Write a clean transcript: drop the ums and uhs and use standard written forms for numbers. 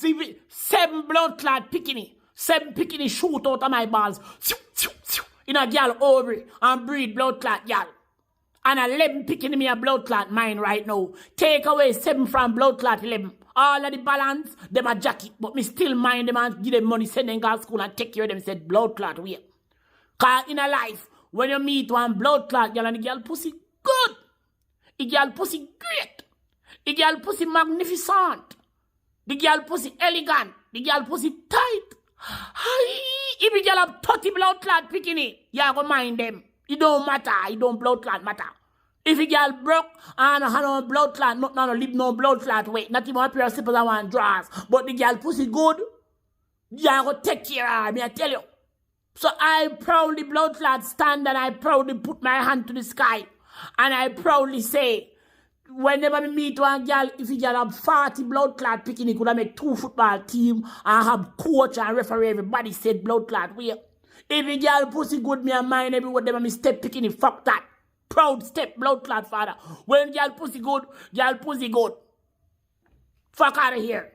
See, 7 blood clot picking 7 picking shoot out of my balls. In a girl ovary and breed blood clot girl. And 11 picking me a blood clot mine right now. Take away 7 from blood clot 11. All of the balance, them a jacket. But me still mind them and give them money, send them to school and take care of them, said blood clot way. Cause in a life, when you meet one blood clot girl and the girl pussy good. The girl pussy great. The girl pussy magnificent. The girl pussy elegant. The girl pussy tight. If the girl have 30 blood clot picking it, you go mind them. It don't matter. It don't blood clot matter. If a girl broke and have no blood clot, not leave no blood clot weight, not even a pair of slippers and one drawers. But the girl pussy good, you go take care of her, me I tell you. So I proudly blood clot stand and I proudly put my hand to the sky. And I proudly say, whenever me meet one girl, if a girl have 40 blood clot picking, it could have make 2 football team and have coach and referee, everybody said blood clot way. If a girl pussy good, me and mine every word them me step picking it, fuck that. Proud step blood clot father. When girl pussy good, girl pussy good. Fuck out of here.